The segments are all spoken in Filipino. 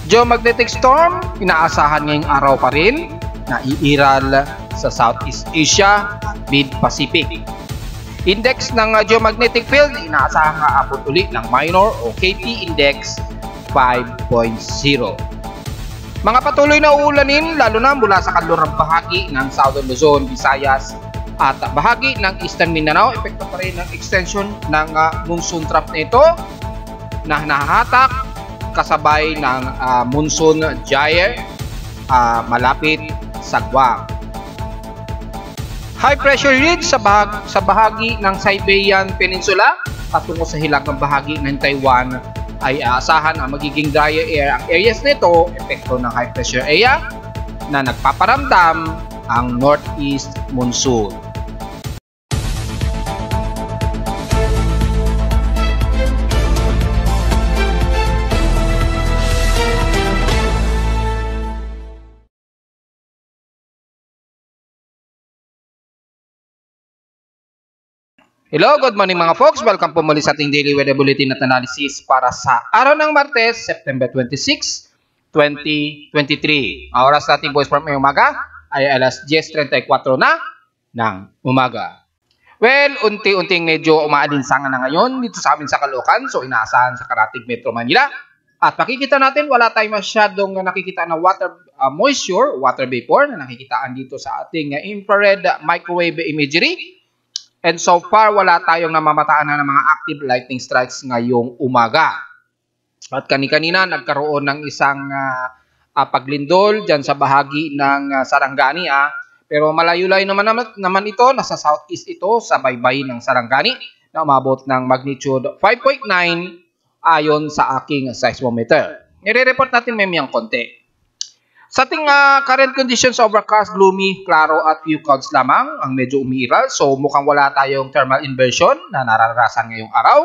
Geomagnetic storm, inaasahan ngayong araw pa rin na iiral sa Southeast Asia at Mid-Pacific. Index ng geomagnetic field, inaasahan aabot ulit ng minor o KP index 5.0. Mga patuloy na uulanin lalo na mula sa kanlurang bahagi ng Southern Luzon, Visayas at bahagi ng Eastern Mindanao. Epekto pa rin ng extension ng monsoon trough na ito na nahahatak kasabay ng monsoon gyre malapit sa Guam. High pressure ridge sa bahagi ng Siberian Peninsula patungo sa hilagang bahagi ng Taiwan ay aasahan ang magiging drier air. Ang areas nito, epekto ng high pressure area na nagpaparamdam ang northeast monsoon. Hello, good morning mga folks. Welcome po muli sa ating daily weather bulletin at analysis para sa araw ng Martes, September 26, 2023. Ang oras natin boys from umaga ay alas 10:34 na ng umaga. Well, unti-unting medyo umaalinsangan na ngayon dito sa amin sa Caloocan. So inaasahan sa Karatig Metro Manila. At makikita natin wala tayong masyadong nakikita na water moisture, water vapor na nakikitaan dito sa ating infrared microwave imagery. And so far, wala tayong namamataan na ng mga active lightning strikes ngayong umaga. At kani-kanina, nagkaroon ng isang paglindol dyan sa bahagi ng Sarangani. Pero malayo-layo naman ito, nasa southeast ito, sa baybay ng Sarangani, na umabot ng magnitude 5.9 ayon sa aking seismometer. Nire-report natin mamayang konti. Sa ating current conditions, overcast, gloomy, klaro at few clouds lamang ang medyo umiiral. So mukhang wala tayong thermal inversion na nararanasan ngayong araw.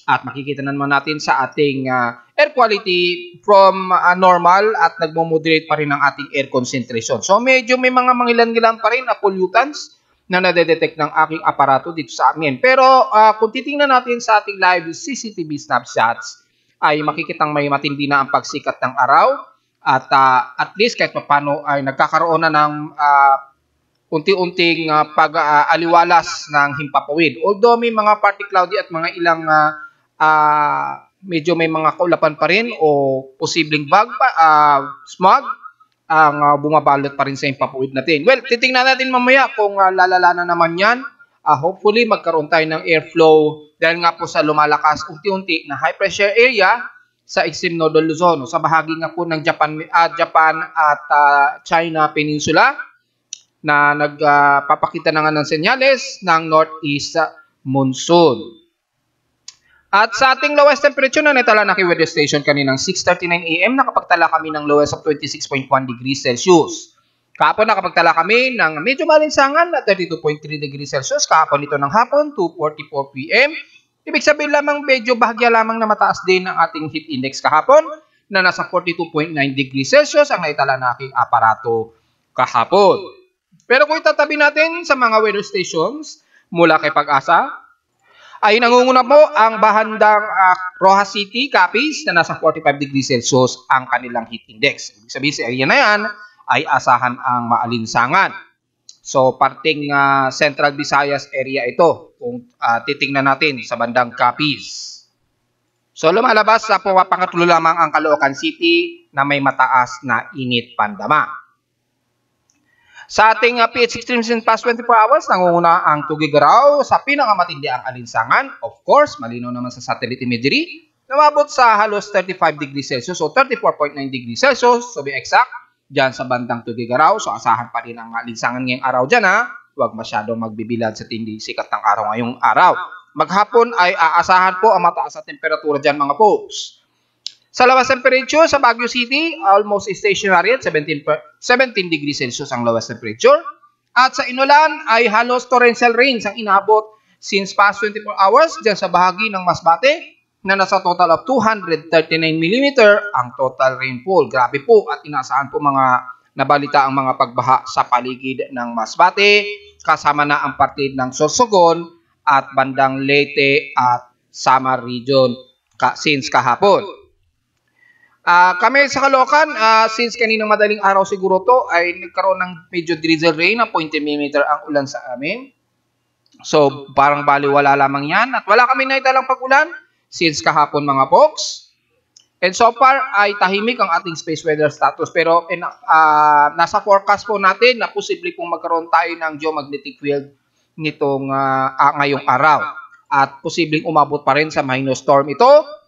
At makikita naman natin sa ating air quality from normal at nagmo-moderate pa rin ang ating air concentration. So medyo may mga mangilan-ngilan pa rin na pollutants na nadedetect ng aking aparato dito sa amin. Pero kung titingnan natin sa ating live CCTV snapshots, ay makikitang may matindi na ang pagsikat ng araw. At least kahit paano ay nagkakaroon na ng unti-unting pag-aliwalas ng himpapawid. Although may mga partly cloudy at mga ilang medyo may mga kaulapan pa rin o posibleng smog ang bumabalot pa rin sa himpapawid natin. Well, titingnan natin mamaya kung lalala na naman yan. Hopefully magkaroon tayo ng airflow dahil nga po sa lumalakas unti-unti na high pressure area sa extreme northern Luzon, sa bahagi nga po ng Japan at China Peninsula na nagpapakita na nga ng senyales ng northeast monsoon. At sa ating lowest temperature na naitala na kay weather station kaninang 6:39 AM, nakapagtala kami ng lowest of 26.1 degrees Celsius. Kahapon nakapagtala kami ng medyo malinsangan na 32.3 degrees Celsius. Kahapon ito ng hapon, 2:44 PM. Ibig sabihin lamang medyo bahagya lamang na mataas din ang ating heat index kahapon na nasa 42.9 degrees Celsius ang naitala na aking aparato kahapon. Pero kung itatabi natin sa mga weather stations mula kay Pag-asa, ay nangunguna po ang bahandang Rojas City, Capiz na nasa 45 degrees Celsius ang kanilang heat index. Ibig sabihin sa area na yan ay asahan ang maalinsangan. So, parting Central Visayas area ito kung titingnan natin sa bandang Capiz. So, lumalabas sa pangatlo lamang ang Caloocan City na may mataas na init pandama. Sa ating PH Extremes in past 24 hours, nangunguna ang Tugigaraw sa pinakamatindi ang alinsangan. Of course, malinaw naman sa satellite imagery. Namabot sa halos 35 degrees Celsius o 34.9 degrees Celsius, to be exact. Diyan sa bandang Tugigaraw. So asahan pa rin ang alinsangan ngayong araw dyan Huwag masyadong magbibilad sa tindi sikat ng araw ngayong araw. Maghapon ay aasahan po ang mataas na temperatura dyan mga folks. Sa lowest temperature sa Baguio City, almost stationary at 17 degrees Celsius ang lowest temperature. At sa Inulan ay halos torrential rains ang inabot since past 24 hours dyan sa bahagi ng Masbate na nasa total of 239 mm ang total rainfall. Grabe po at inaasahan po mga nabalita ang mga pagbaha sa paligid ng Masbate, kasama na ang parte ng Sorsogon at bandang Leyte at Samar Region since kahapon. Kami sa Caloocan, since kaninang madaling araw siguro to, ay nagkaroon ng medyo drizzle rain na 0.10 mm ang ulan sa amin. So, parang baliwala lamang yan. At wala kami naitalang pag-ulan since kahapon mga folks. And so far, ay tahimik ang ating space weather status. Pero nasa forecast po natin na posible pong magkaroon tayo ng geomagnetic field nitong ngayong araw. At posibleng umabot pa rin sa minor storm ito.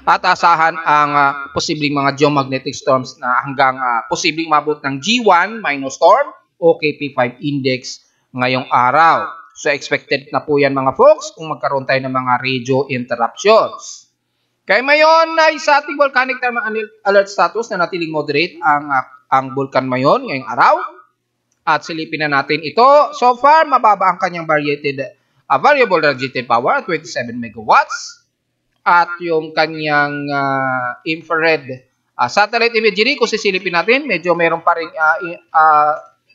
At asahan ang posibleng mga geomagnetic storms na hanggang posibleng umabot ng G1 minor storm o KP5 index ngayong araw. So expected na po yan mga folks kung magkaroon tayo ng mga radio interruptions. Kaya ngayon ay sa ating volcanic thermal alert status na natiling moderate ang vulkan ngayon ngayong araw. At silipin na natin ito. So far, mababa ang kanyang variable radiated power at 27 megawatts. At yung kanyang infrared satellite imagery, kung sisilipin natin, medyo mayroon pa rin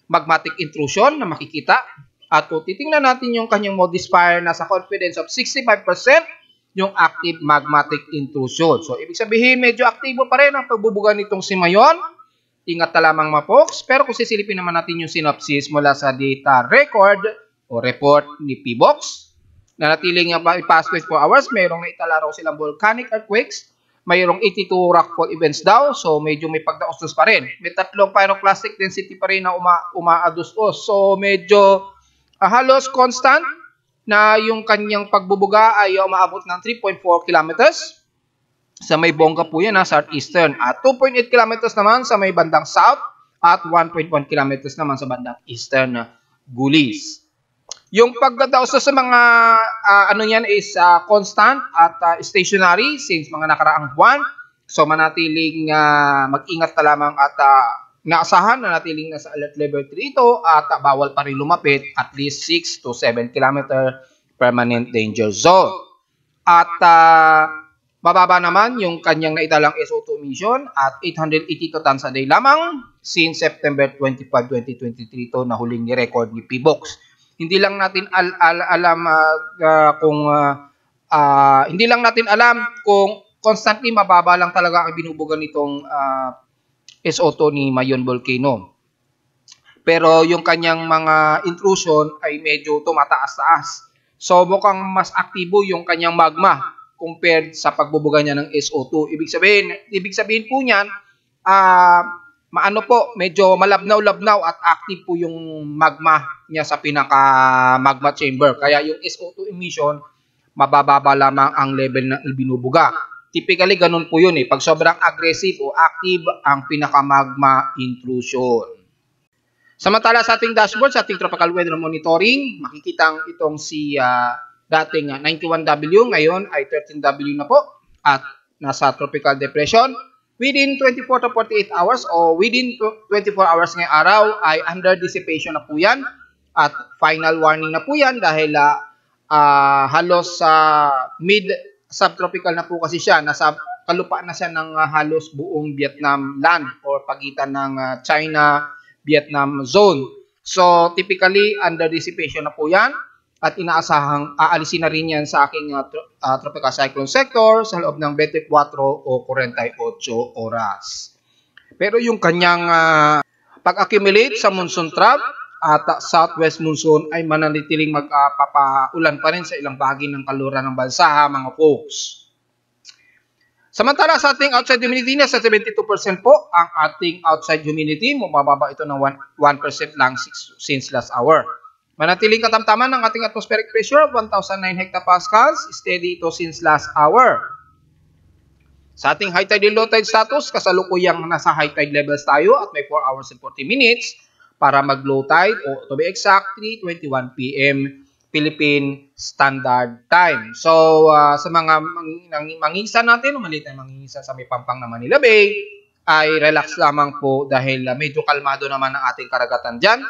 magmatic intrusion na makikita. At kung titingnan natin yung kanyang modifier, nasa confidence of 65% yung active magmatic intrusion. So, ibig sabihin, medyo aktibo pa rin ang pagbubuga nitong si Mayon. Ingat na lamang mga folks. Pero kung sisilipin naman natin yung synopsis mula sa data record o report ni PBOX, na natiling past 24 hours, mayroong naitala raw silang volcanic earthquakes, mayroong 82 rockfall events daw, so medyo may pagdaostos pa rin. May 3 pyroclastic density pa rin na umaadustos. So medyo halos constant na yung kanyang pagbubuga ay umaabot ng 3.4 kilometers. Sa may bongga po yan, southeastern. At 2.8 kilometers naman sa may bandang south at 1.1 kilometers naman sa bandang eastern Gulis. Yung pagdadaos sa mga ano yan is constant at stationary since mga nakaraang buwan. So manatiling mag-ingat na lamang at naasahan na natiling nasa alert level 3 ito at bawal pa rin lumapit at least 6 to 7 km permanent danger zone. At mababa naman yung kanyang naitalang SO2 emission at 882 tons a day lamang since September 25, 2023 ito na huling ni-record ni PBOX. Hindi lang natin alam kung constantly mababa lang talaga ang binubugan nitong SO2 ni Mayon Volcano. Pero yung kanyang mga intrusion ay medyo tumataas-taas. So mukhang mas aktibo yung kanyang magma compared sa pagbubuga niya ng SO2. Ibig sabihin po niyan, medyo malabnaw-labnaw at active po yung magma niya sa pinaka-magma chamber. Kaya yung SO2 emission, mabababa lamang ang level ng ibinubuga. Typically, ganun po yun eh. Pag sobrang aggressive o active ang pinaka-magma intrusion. Samantala sa ating dashboard, sa ating tropical weather monitoring, makikita itong si dating 91W, ngayon ay 13W na po. At nasa tropical depression. Within 24 to 48 hours o within 24 hours ngayong araw ay under dissipation na po yan at final warning na po yan dahil halos mid-subtropical na po kasi siya. Nasa kalupaan na siya ng halos buong Vietnam land or pagitan ng China-Vietnam zone. So typically under dissipation na po yan at inaasahang aalisin na rin yan sa aking tropical cyclone sector sa loob ng 24 o 48 oras. Pero yung kanyang pag-accumulate sa monsoon trough at southwest monsoon ay mananatiling magpapaulan pa rin sa ilang bahagi ng kaluran ng bansa, mga folks. Samantala sa ating outside humidity, nasa 72% po ang ating outside humidity. Mababa ito ng 1% lang since last hour. Manatiling katamtaman ng ating atmospheric pressure of 1,009 hectopascals. Steady ito since last hour. Sa ating high tide and low tide status, kasalukuyang nasa high tide levels tayo at may 4 hours and 40 minutes para mag-low tide o to be exact, 3:21 p.m. Philippine Standard Time. So, sa mga mangingisa natin, maliit na mangingisa sa may pampang na Manila Bay, ay relax lamang po dahil medyo kalmado naman ang ating karagatan dyan.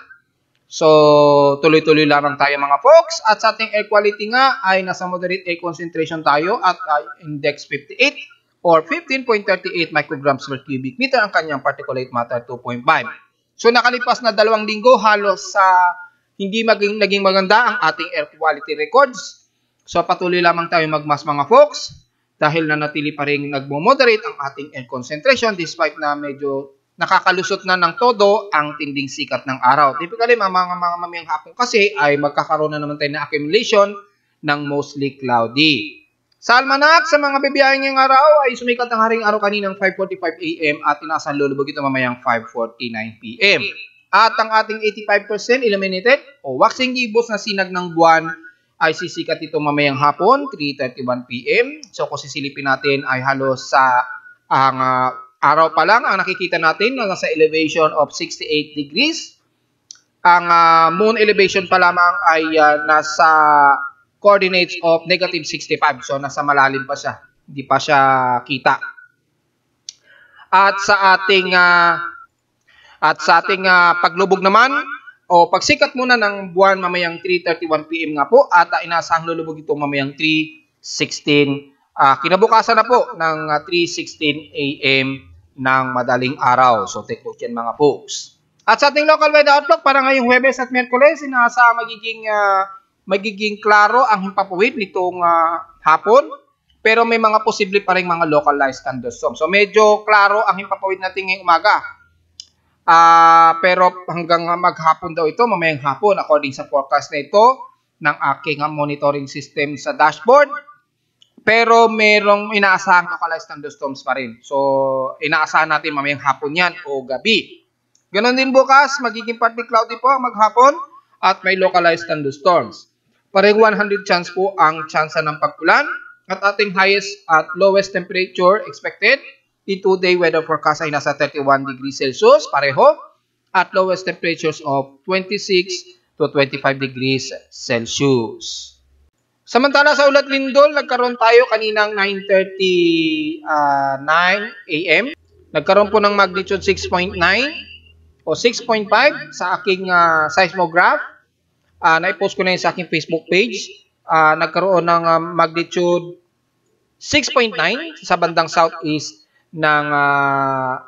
So, tuloy-tuloy lamang tayo mga folks. At sa ating air quality nga ay nasa moderate air concentration tayo at index 58 or 15.38 micrograms per cubic meter ang kanyang particulate matter 2.5. So, nakalipas na 2 linggo halos sa hindi naging maganda ang ating air quality records. So, patuloy lamang tayo magmas mga folks. dahil nanatili pa rin nagmo-moderate ang ating air concentration despite na medyo nakakalusot na ng todo ang tinding sikat ng araw. Typically, mga mamayang hapon kasi ay magkakaroon na naman tayo ng accumulation ng mostly cloudy. Sa almanac, sa mga bibiyahe ngayong araw ay sumikat ang haring araw kaninang 5:45 AM at inaasahan lulubog ito mamayang 5:49 PM. At ang ating 85% illuminated o waxing gibbous na sinag ng buwan ay sisikat ito mamayang hapon, 3:31 PM. So kung sisilipin natin ay halos sa ang araw pa lang ang nakikita natin na nasa elevation of 68 degrees. Ang moon elevation pa lamang ay nasa coordinates of negative 65. So nasa malalim pa siya. Hindi pa siya kita. At sa ating paglubog naman o pagsikat muna ng buwan mamayang 3:31 PM nga po at inaasahang lulubog ito mamayang 3:16 kinabukasan na po ng 3:16 AM ng madaling araw. So take note yan mga folks. At sa ating local weather outlook para ngayong Huwebes at Miyerkules, inaasa magiging klaro ang himpapawid nitong hapon. Pero may mga posible pa rin mga localized thunderstorms. So medyo klaro ang himpapawid natin ngayong umaga. Pero hanggang maghapon daw ito, mamayang hapon, according sa forecast na ito ng aking monitoring system sa dashboard. Pero merong inaasahang localized thunderstorms pa rin. So inaasahan natin mamayang hapon yan o gabi. Ganon din bukas, magiging partly cloudy po ang maghapon at may localized thunderstorms. Pareng 100 chance po ang tsansa ng pag-ulan at ating highest at lowest temperature expected in 2-day weather forecast ay nasa 31 degrees Celsius pareho at lowest temperatures of 26 to 25 degrees Celsius. Samantala sa ulat lindol, nagkaroon tayo kaninang 9:39 AM. Nagkaroon po ng magnitude 6.9 o 6.5 sa aking seismograph. Na-post ko na yun sa aking Facebook page. Nagkaroon ng magnitude 6.9 sa bandang southeast ng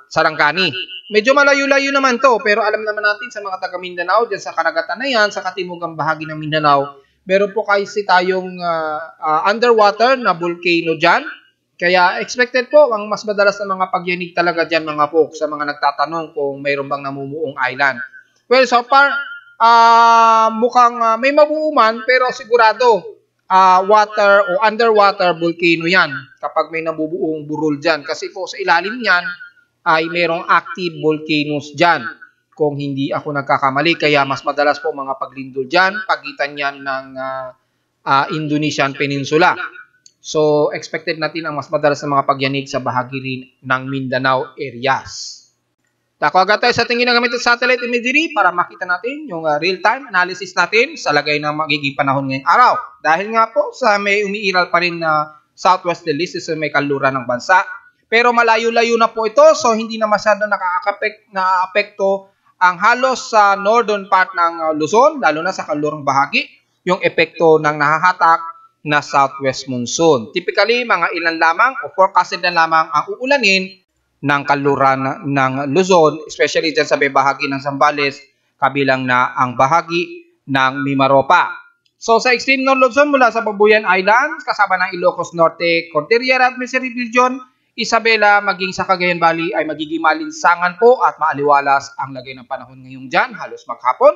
Sarangani. Medyo malayo-layo naman to, pero alam naman natin sa mga taga Mindanao, dyan sa karagatan na yan, sa katimugang bahagi ng Mindanao, meron po kasi tayong underwater na volcano dyan. Kaya expected po, ang mas madalas na mga pagyanig talaga dyan mga folks, sa mga nagtatanong kung mayroon bang namumuong island. Well, so far, mukhang may mabuuman pero sigurado water o underwater volcano yan kapag may nabubuong burol dyan. Kasi po sa ilalim niyan ay mayroong active volcanoes dyan kung hindi ako nagkakamali. Kaya mas madalas po mga paglindol dyan, pagitan yan ng Indonesian Peninsula. So expected natin ang mas madalas na mga pagyanig sa bahagi rin ng Mindanao areas. Tako agad tayo sa ating ginagamit ng satellite imagery para makita natin yung real-time analysis natin sa lagay ng magiging panahon ngayong araw. Dahil nga po sa may umiiral pa rin na southwesterly sa may kanluran ng bansa. Pero malayo-layo na po ito so hindi na masyado nakaka-apekto ang halos sa northern part ng Luzon, lalo na sa kanlurang bahagi, yung epekto ng nahahatak na southwest monsoon. Typically, mga ilan lamang o forecasted na lamang ang uulanin ng kanluran ng Luzon, especially dyan sa may bahagi ng Zambales, kabilang na ang bahagi ng Mimaropa. So sa extreme North Luzon mula sa Babuyan Islands, kasama ng Ilocos Norte, Cordillera at Misery Region, Isabela, maging sa Cagayan Valley ay magiging malinsangan po at maaliwalas ang lagay ng panahon ngayong dyan, halos maghapon.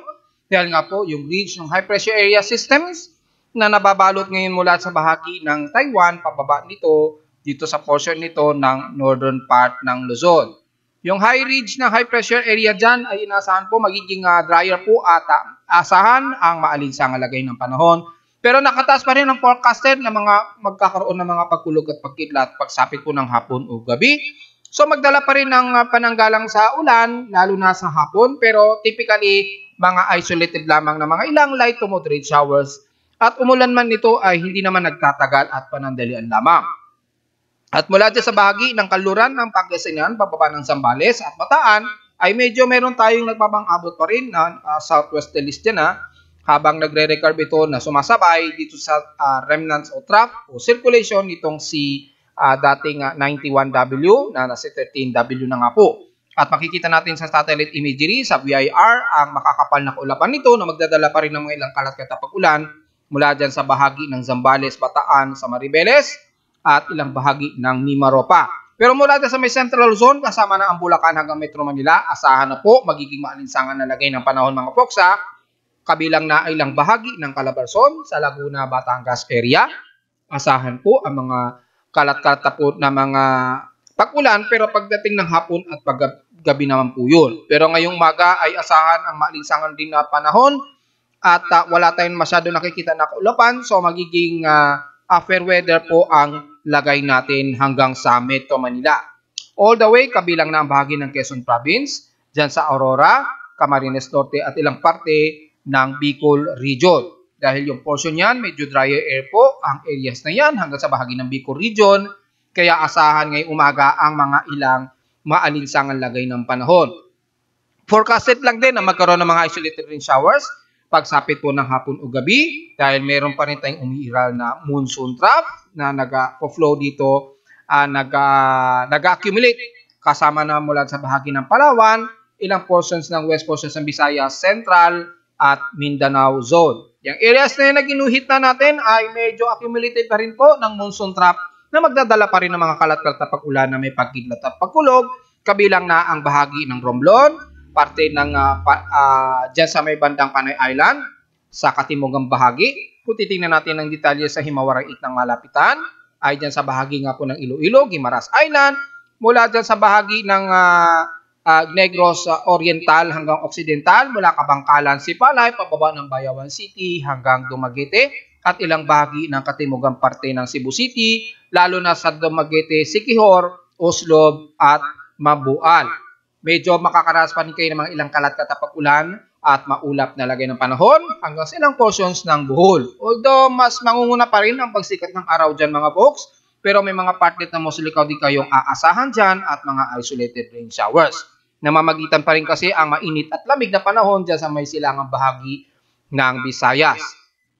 Dahil nga po yung ridge ng high pressure area systems na nababalot ngayon mula sa bahagi ng Taiwan, pababa nito, dito sa portion nito ng northern part ng Luzon. Yung high ridge na high pressure area dyan ay inaasahan po magiging drier po at asahan ang maalinsangang lagay ng panahon. Pero nakataas pa rin ang forecasted na mga magkakaroon ng mga pagkulog at pagkidlat pagsapit po ng hapon o gabi. So magdala pa rin ng pananggalang sa ulan, lalo na sa hapon. Pero typically, mga isolated lamang na mga ilang light to moderate showers. At umulan man nito ay hindi naman nagtatagal at panandalian lamang. At mula dyan sa bahagi ng kanluran ng Pangasinan, pababa ng Zambales at Bataan, ay medyo meron tayong nagpapang-abot pa rin na southwesterlies dyan habang nagre-recarb ito na sumasabay dito sa remnants o trough o circulation nitong si dating 91W na nasa 13W na nga po. At makikita natin sa satellite imagery sa VIR ang makakapal na kaulapan nito na magdadala pa rin ng mga ilang kalat-kalat pag-ulan mula dyan sa bahagi ng Zambales, Bataan, sa Maribeles, at ilang bahagi ng Mimaropa. Pero mula sa may Central Zone, kasama na ang Bulacan hanggang Metro Manila, asahan na po magiging maalinsangan na lagay ng panahon mga poksa, kabilang na ilang bahagi ng Calabarzon sa Laguna, Batangas area. Asahan po ang mga kalat-kalat po na mga pag-ulan, pero pagdating ng hapon at paggabi naman po yun. Pero ngayong umaga ay asahan ang maalinsangan din na panahon at wala tayong masyado nakikita na kaulapan, so magiging fair weather po ang lagay natin hanggang sa Metro Manila. All the way, kabilang na ang bahagi ng Quezon Province, dyan sa Aurora, Camarines Norte at ilang parte ng Bicol Region. Dahil yung portion yan, medyo drier air po ang areas na yan hanggang sa bahagi ng Bicol Region. Kaya asahan ngayong umaga ang mga ilang maalinsangan lagay ng panahon. Forecasted lang din na magkaroon ng mga isolated rain showers pagsapit po ng hapon o gabi dahil meron pa rin tayong umiiral na monsoon trough na nag-flow dito, nag-accumulate kasama na mula sa bahagi ng Palawan, ilang portions ng west portions ng Visayas, Central at Mindanao Zone. Yung areas na yung ginuhit na natin ay medyo accumulated pa rin po ng monsoon trough na magdadala pa rin ng mga kalat-kalat na pag-ulan na may pagkidlat at pagkulog, kabilang na ang bahagi ng Romblon, parte ng dyan sa may bandang Panay Island, sa katimugang bahagi. Kung titingnan natin ng detalye sa Himawaray 8 ng malapitan, ay dyan sa bahagi nga po ng Iloilo, Guimaras Island, mula dyan sa bahagi ng Negros Oriental hanggang Occidental, mula Kabangkalan, Sipalay, pababa ng Bayawan City hanggang Dumaguete, at ilang bahagi ng katimugang parte ng Cebu City, lalo na sa Dumaguete, Siquijor, Oslob at Mabuan. Medyo makakaranas pa rin kayo ng mga ilang kalat-kalat na pag-ulan at maulap na lagay ng panahon hanggang sa ilang portions ng Bohol. Although mas mangunguna pa rin ang pagsikat ng araw dyan mga folks, pero may mga partlet na musulikaw din kayong aasahan dyan at mga isolated rain showers. Namamagitan pa rin kasi ang mainit at lamig na panahon dyan sa may silangang bahagi ng Visayas.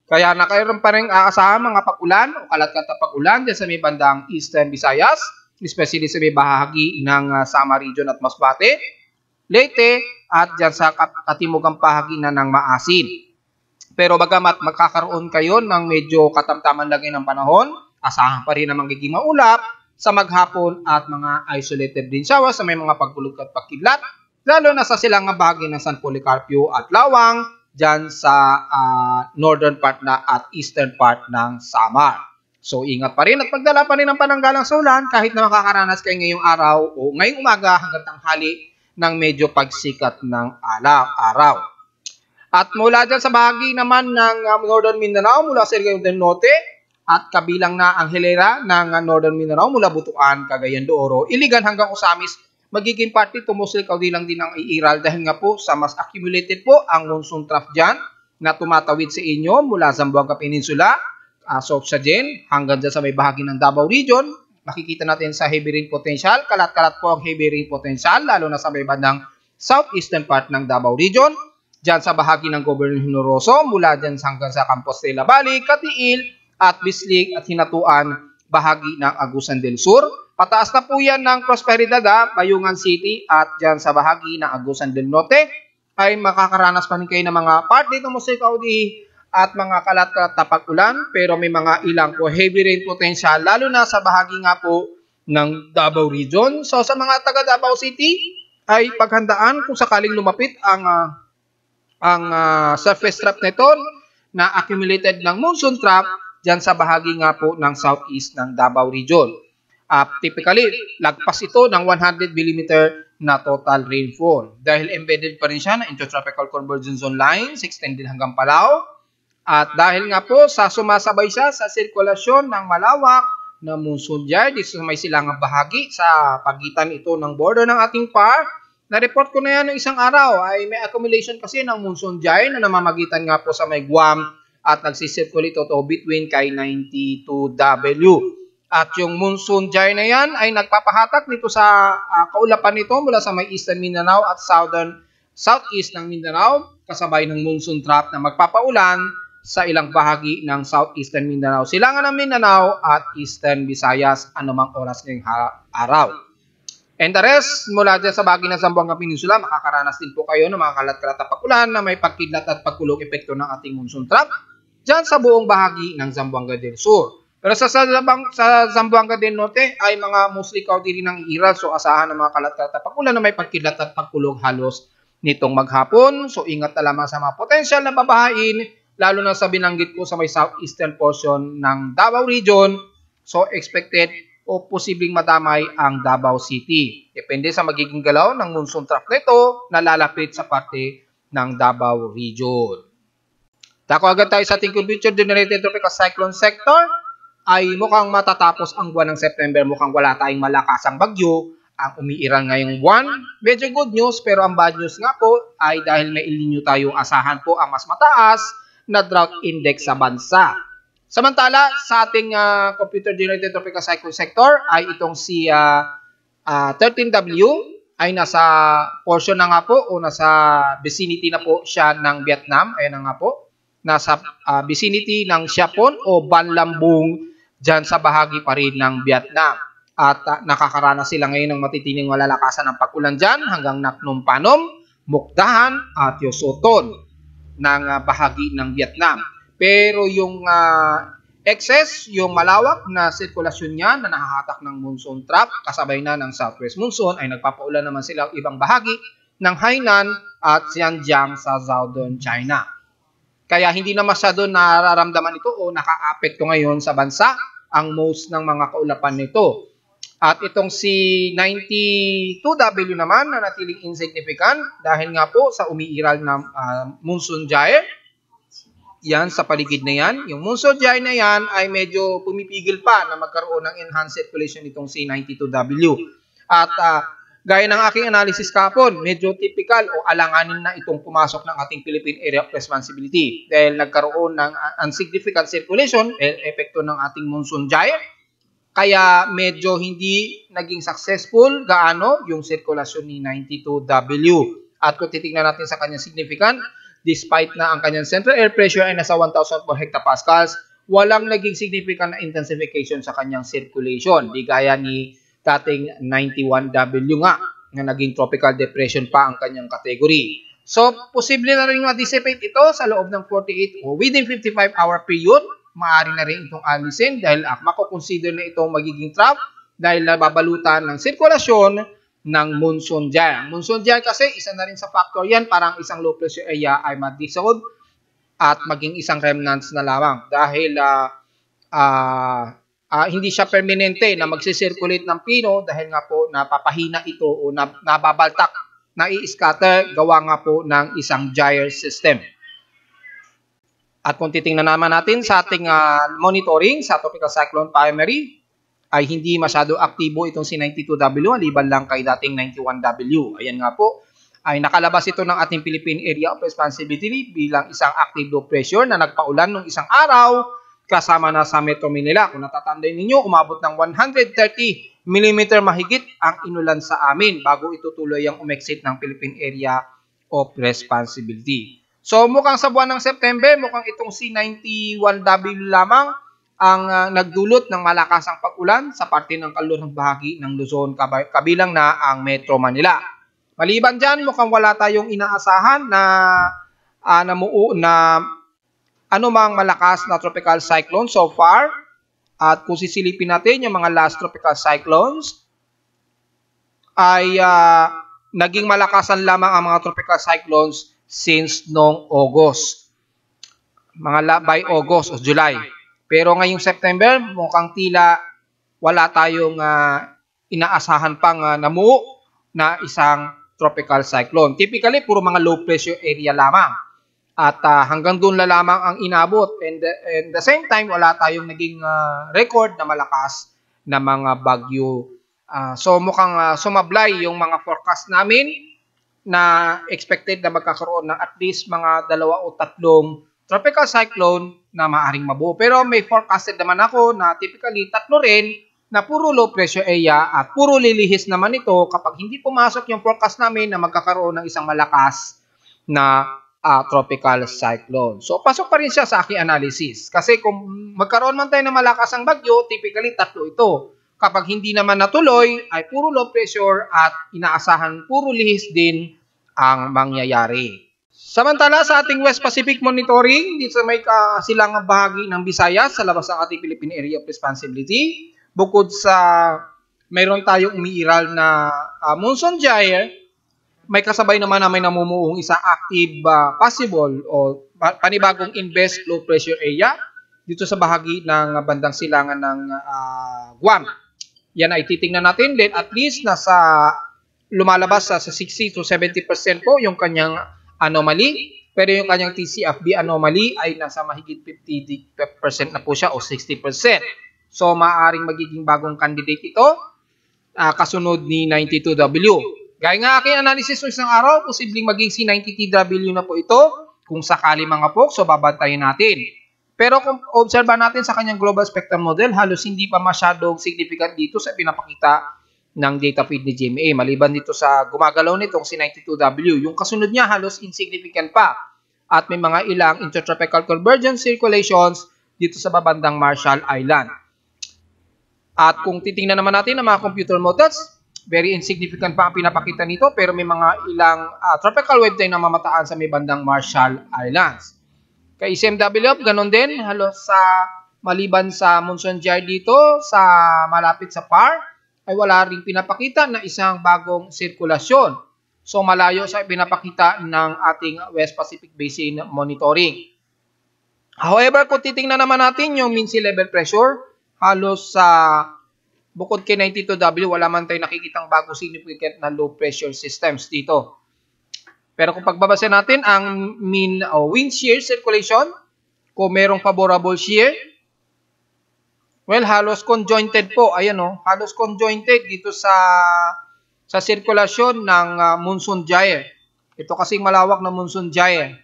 Kaya nakayroon pa rin aasahan mga pag-ulan o kalat-kalat na pag-ulan dyan sa may bandang Eastern Visayas, especially sa may bahagi ng Sama Region at Masbate, Leyte, at dyan sa katimugang bahagi na ng Maasin. Pero bagamat magkakaroon kayo ng medyo katamtaman lagay ng panahon, asahan pa rin na magiging maulap sa maghapon at mga isolated rain showers sa may mga pagkulog at pagkidlat, lalo na sa silangang bahagi ng San Policarpio at Lawang, dyan sa northern part na at eastern part ng Samar. So, ingat pa rin at pagdala pa rin ng pananggalang sa ulan kahit na makakaranas kayo ngayong araw o ngayong umaga hanggang tanghali ng medyo pagsikat ng araw. At mula dyan sa bahagi naman ng Northern Mindanao mula sa Surigao del Norte at kabilang na ang hilera ng Northern Mindanao mula Butuan, Cagayan de Oro, Iligan hanggang Osamis, magiging parte tumusilikaw din lang din ang iiral dahil nga po sa mas accumulated po ang monsoon trough dyan na tumatawid sa inyo mula Zamboanga Peninsula, South Sajen, hanggang dyan sa may bahagi ng Davao Region. Makikita natin sa heavy rain potential. Kalat-kalat po ang heavy rain potential, lalo na sa may bandang southeastern part ng Davao Region. Dyan sa bahagi ng Governor Honoroso, mula dyan hanggang sa Compostela Valley, Katiil, at Bislig at Hinatuan, bahagi ng Agusan del Sur. Pataas na po yan ng Prosperidad, Bayungan City, at dyan sa bahagi ng Agusan del Norte, ay makakaranas pa rin kayo ng mga part dito mo sa Kaudi at mga kalat-kalat na pag-ulan, pero may mga ilang po heavy rain potential, lalo na sa bahagi nga po ng Davao Region. So sa mga taga Davao City, ay paghandaan kung sakaling lumapit ang surface trough nito na accumulated ng monsoon trough dyan sa bahagi nga po ng southeast ng Davao Region. Typically, lagpas ito ng 100 mm na total rainfall. Dahil embedded pa rin siya na Intertropical Convergence Zone lines, extended hanggang Palau. At dahil nga po sa sumasabay siya sa sirkulasyon ng malawak na monsoon gyre dito sa may silangang bahagi sa pagitan ito ng border ng ating PAR, na-report ko na yan ng isang araw ay may accumulation kasi ng monsoon gyre na namamagitan nga po sa may Guam at nagsisirculate ito between kay 92W. At yung monsoon gyre na yan ay nagpapahatak nito sa kaulapan nito mula sa may Eastern Mindanao at Southeast ng Mindanao kasabay ng monsoon trough na magpapaulan sa ilang bahagi ng Southeastern Mindanao, Silangan ng Mindanao at Eastern Visayas anumang oras ngayong araw. And the rest, mula dyan sa bahagi ng Zamboanga Peninsula, makakaranas din po kayo ng mga kalat-kalat na pag-ulan na may pagkidlat at pagkulog epekto ng ating monsoon trough dyan sa buong bahagi ng Zamboanga del Sur. Pero sa Zamboanga del Norte ay mga mostly cloudy rin ang iral. So asahan ng mga kalat-kalat na pag-ulan na may pagkilat at pagkulog halos nitong maghapon. So ingat na lamang sa mga potensyal na babahain, lalo na sa binanggit ko sa may southeastern portion ng Davao Region. So expected o posibleng madamay ang Davao City. Depende sa magiging galaw ng monsoon trough nito na lalapit sa parte ng Davao Region. Tako agad tayo sa ating future generated tropical cyclone sector. Ay mukhang matatapos ang buwan ng September, mukhang wala tayong malakasang bagyo ang umiiral ngayong buwan. Medyo good news, pero ang bad news nga po ay dahil may El Nino tayong asahan po ang mas mataas na drought index sa bansa. Samantala, sa ating computer-generated tropical cyclone sector ay itong si 13W ay nasa portion na nga po o nasa vicinity na po siya ng Vietnam. Ayan na nga po. Nasa vicinity ng Siapon o Banlambung dyan sa bahagi pa rin ng Vietnam. At nakakaranas sila ngayon ng matitinding malalakasan ng pag-ulan dyan hanggang Naknum Panom, Mukdahan at Yosoton ng bahagi ng Vietnam. Pero yung excess, yung malawak na sirkulasyon niya na nahahatak ng monsoon trough kasabay na ng southwest monsoon ay nagpapaulan naman sila ibang bahagi ng Hainan at Xinjiang sa southern China. Kaya hindi na masyado nararamdaman ito o naka-apekto ngayon sa bansa ang most ng mga kaulapan nito. At itong si 92W naman na natiling insignificant dahil nga po sa umiiral na monsoon gyre. Yan sa paligid na yan. Yung monsoon gyre na yan ay medyo pumipigil pa na magkaroon ng enhanced circulation itong si 92W. At gaya ng aking analysis kahapon, medyo typical o alanganin na itong pumasok ng ating Philippine Area of Responsibility dahil nagkaroon ng insignificant circulation, epekto ng ating monsoon gyre. Kaya medyo hindi naging successful gaano yung sirkulasyon ni 92W. At kung titingnan natin sa kanyang significant, despite na ang kanyang central air pressure ay nasa 1,004 hectopascals, walang naging significant na intensification sa kanyang circulation. Di gaya ni dating 91W nga na naging tropical depression pa ang kanyang category. So, posible na rin ma-dissipate ito sa loob ng 48 o within 55-hour period. Maaari na rin itong alisin dahil mako-consider na itong magiging trough dahil nababalutan ng sirkulasyon ng monsoon gyre. Ang monsoon gyre kasi isa na rin sa factor yan, parang isang low pressure area ay ma-dissolve at maging isang remnants na lamang dahil hindi siya permanente na magsisirculate ng pino dahil nga po napapahina ito o nababaltak, na-i-scatter gawa nga po ng isang gyre system. At kung titingnan naman natin sa ating monitoring sa tropical cyclone primary, ay hindi masyado aktibo itong si 92W, maliban lang kay dating 91W. Ayan nga po, ay nakalabas ito ng ating Philippine Area of Responsibility bilang isang active low pressure na nagpaulan ng isang araw kasama na sa Metro Manila. Kung natatandaan ninyo, umabot ng 130 mm mahigit ang inulan sa amin bago ito tuloy ang umexit ng Philippine Area of Responsibility. So mukhang sa buwan ng September, mukhang itong si 91W lamang ang nagdulot ng malakasang pag-ulan sa parte ng kalurang bahagi ng Luzon, kabilang na ang Metro Manila. Maliban dyan, mukhang wala tayong inaasahan na anumang malakas na tropical cyclone so far. At kung sisilipin natin yung mga last tropical cyclones, ay naging malakasan lamang ang mga tropical cyclones since noong August. By August o July. Pero ngayong September, mukhang tila wala tayong inaasahan pang namuo na isang tropical cyclone. Typically, puro mga low pressure area lamang. At hanggang doon na lamang ang inabot. And the same time, wala tayong naging record na malakas na mga bagyo. So mukhang sumablay yung mga forecast namin na expected na magkakaroon ng at least mga 2 o 3 tropical cyclone na maaring mabuo. Pero may forecasted naman ako na typically 3 rin na puro low pressure area at puro lilihis naman ito kapag hindi pumasok yung forecast namin na magkakaroon ng isang malakas na tropical cyclone. So, pasok pa rin siya sa aking analysis. Kasi kung magkaroon man tayo ng malakas ang bagyo, typically 3 ito. Kapag hindi naman natuloy, ay puro low pressure at inaasahan puro lihis din ang mangyayari. Samantala sa ating West Pacific Monitoring, dito sa may silangang bahagi ng Visayas sa labas ng ating Philippine Area of Responsibility, bukod sa mayroon tayong umiiral na monsoon gyre, may kasabay naman na may namumuong isang active possible o panibagong invest low pressure area dito sa bahagi ng bandang silangan ng Guam. Yan ay titingnan natin, then at least nasa lumalabas sa 60 to 70% po yung kanyang anomaly, pero yung kanyang TCFB anomaly ay nasa mahigit 50% na po siya o 60%. So maaaring magiging bagong candidate ito kasunod ni 92W. Gaya nga aking analysis ng isang araw, posibleng maging si 90TW na po ito kung sakali mga folks, so babantayin natin. Pero kung obserba natin sa kanyang global spectrum model, halos hindi pa masyadong significant dito sa pinapakita ng data feed ni GMA. Maliban dito sa gumagalaw nitong si 92W, yung kasunod niya halos insignificant pa. At may mga ilang intertropical convergence circulations dito sa babandang Marshall Island. At kung titingnan naman natin ang mga computer models, very insignificant pa ang pinapakita nito, pero may mga ilang tropical wave tayo na mamataan sa may bandang Marshall Islands. Kay SMW, ganun din, halos sa maliban sa monsoon gyre dito, sa malapit sa PAR, ay wala ring pinapakita na isang bagong sirkulasyon. So malayo sa pinapakita ng ating West Pacific Basin Monitoring. However, kung titingnan naman natin yung mean sea level pressure, halos sa bukod kay 92W, wala man tayo nakikitang bago significant na low pressure systems dito. Pero kung pagbabasa natin ang mean wind shear circulation, kung merong favorable shear, well, halos conjointed po. Ayan halos conjointed dito sa sirkulasyon ng monsoon gyre. Ito kasing malawak na monsoon gyre.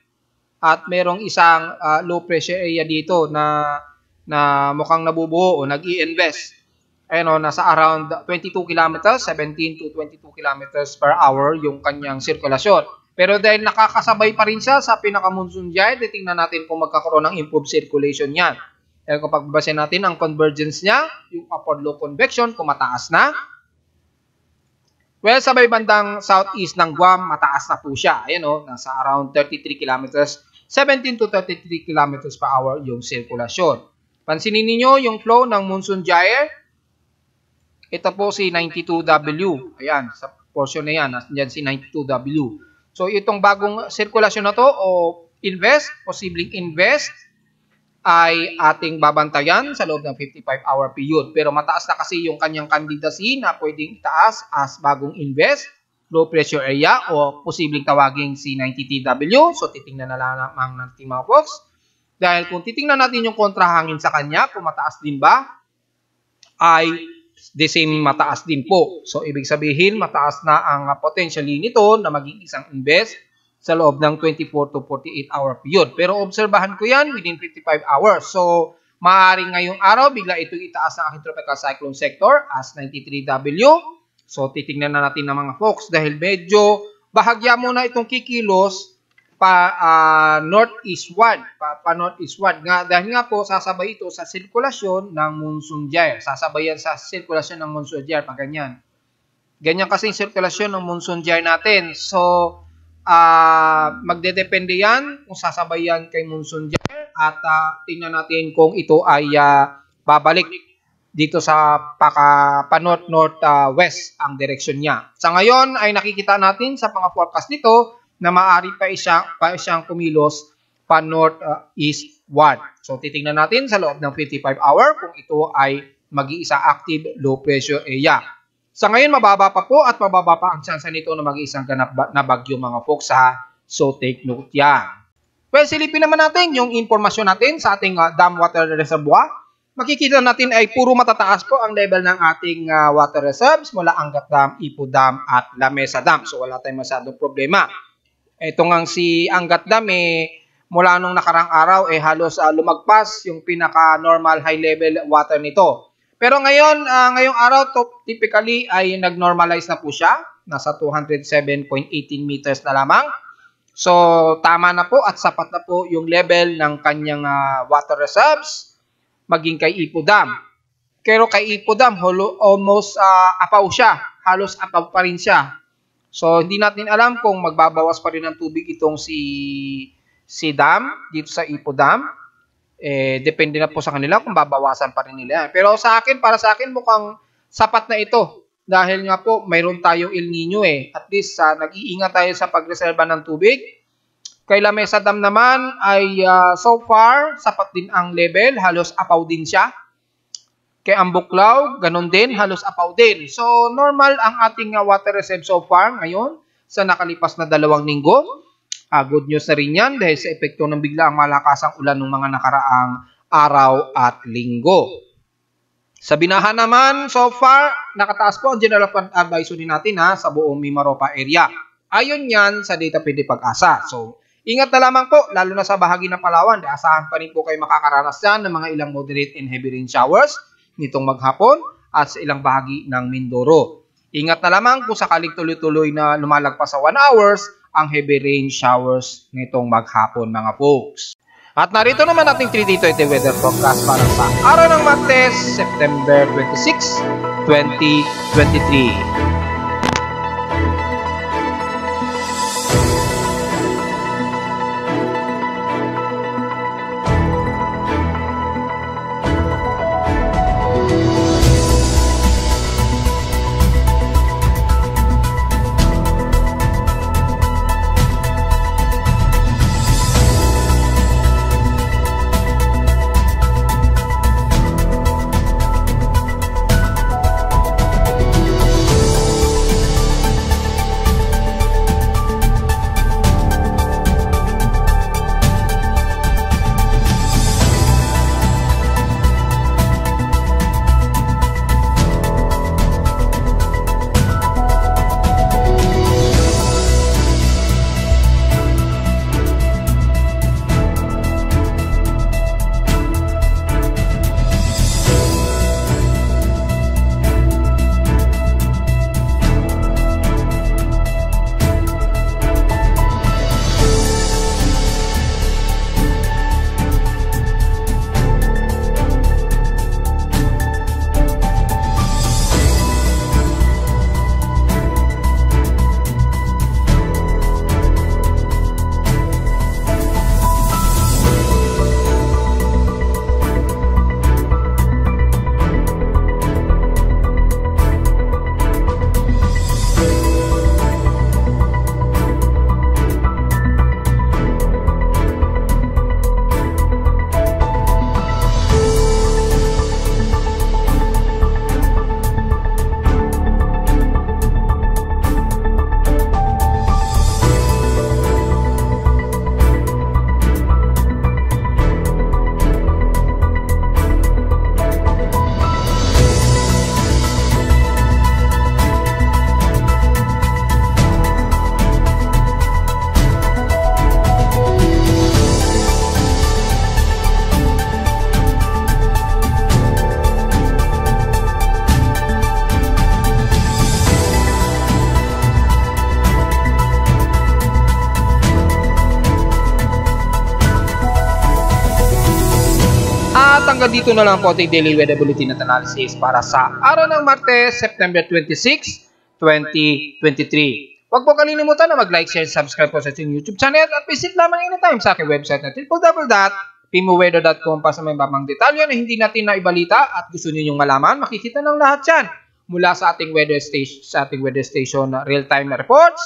At merong isang low pressure area dito na mukhang nabubuo o nag-i-invest. Ayan nasa around 22 kilometers, 17 to 22 kilometers per hour yung kanyang sirkulasyon. Pero dahil nakakasabay pa rin siya sa pinaka-monsoon gyre, titingnan natin kung magkakaroon ng improved circulation yan. Dahil kung pagbabasin natin ang convergence niya, yung upward low convection, kung mataas na. Well, sa may bandang southeast ng Guam, mataas na po siya. Ayan nasa around 33 kilometers, 17 to 33 kilometers per hour yung sirkulasyon. Pansinin niyo yung flow ng monsoon gyre. Ito po si 92W. Ayan, sa portion na yan, nandiyan si 92W. So, itong bagong sirkulasyon na to o posibleng invest, ay ating babantayan sa loob ng 55-hour period. Pero mataas na kasi yung kanyang candidacy na pwedeng itaas as bagong invest, low pressure area o posibleng tawaging si 90TW. So, titingnan na lang natin mga folks. Dahil kung titingnan natin yung kontrahangin sa kanya, kung mataas din ba, ay the same mataas din po. So, ibig sabihin, mataas na ang potentially nito na maging isang invest sa loob ng 24 to 48-hour period. Pero obserbahan ko yan within 55 hours. So, maaaring ngayong araw, bigla ito itaas ng aking tropical cyclone sector as 93W. So, titingnan na natin ng mga folks dahil medyo bahagya muna itong kikilos pa northeastward, pa northeastward nga dahil nga po sasabay ito sa sirkulasyon ng monsoon gyre. Sasabayan sa sirkulasyon ng monsoon gyre pag ganyan. Ganyan kasi yung sirkulasyon ng monsoon gyre natin. So magdedepende yan kung sasabayan kay monsoon gyre at tingnan natin kung ito ay babalik dito sa pa-north-northwest ang direksyon niya. Sa ngayon ay nakikita natin sa mga forecast nito na maaari pa isang kumilos pa northeastward. So, titingnan natin sa loob ng 55 hour kung ito ay mag-iisang active low pressure area. Sa ngayon, mababa pa po at mababa pa ang tsansa nito na mag-iisang ganap na bagyo mga folks ha. So, take note yan. Well, silipin naman natin yung informasyon natin sa ating dam water reservoir. Makikita natin ay puro matataas po ang level ng ating water reserves mula Angat Dam, Ipo Dam at La Mesa Dam. So, wala tayong masyadong problema. Ito ngang si Angat Dam mula nung nakarang araw halos lumagpas yung pinaka-normal high level water nito. Pero ngayong araw typically ay nag-normalize na po siya. Nasa 207.18 meters na lamang. So tama na po at sapat na po yung level ng kanyang water reserves maging kay Ipo Dam. Pero kay Ipo Dam almost apaw siya. Halos apaw pa rin siya. So, hindi natin alam kung magbabawas pa rin ng tubig itong si dam, dito sa Ipo Dam. Depende na po sa kanila kung babawasan pa rin nila. Pero para sa akin, mukhang sapat na ito. Dahil nga po, mayroon tayong El Nino At least, nag-iingat tayo sa pagreserba ng tubig. Kay La Mesa Dam naman ay so far, sapat din ang level. Halos apaw din siya. Kay Ambuklaw, ganun din, halos apaw din. So, normal ang ating water reserve so far ngayon sa nakalipas na 2 linggo. Good news na rin yan dahil sa epekto ng biglaang malakasang ulan ng mga nakaraang araw at linggo. Sa Binahan naman, so far, nakataas po ang General Fund Advisory natin sa buong Mimaropa area. Ayon yan sa data pwede Pag-asa. So, ingat na lamang po, lalo na sa bahagi ng Palawan. Asahan pa rin po kayo makakaranas dyan ng mga ilang moderate and heavy rain showers nitong maghapon at sa ilang bahagi ng Mindoro. Ingat na lamang kung sakaling tuloy-tuloy na lumalagpas sa 1 hours ang heavy rain showers nitong maghapon mga folks. At narito naman ating 3D 20 weather forecast para sa araw ng Martes, September 26, 2023. At hanggang dito na lang po ating daily weather bulletin at analysis para sa araw ng Martes, September 26, 2023. Huwag po kalilimutan na mag-like, share, subscribe po sa ating YouTube channel at visit lamang anytime sa aking website na www.pimoweather.com para sa may babang detalye na hindi natin naibalita at gusto niyo yung malaman, makikita ng lahat yan mula sa ating weather station real-time reports,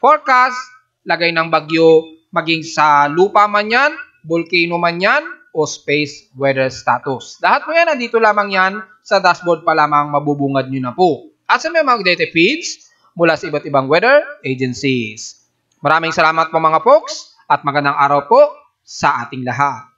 forecast, lagay ng bagyo, maging sa lupa man yan, volcano man yan, o space weather status. Lahat po yan, nandito lamang yan sa dashboard pa lamang mabubungad nyo na po. At sa may mga data feeds mula sa iba't ibang weather agencies. Maraming salamat po mga folks at magandang araw po sa ating lahat.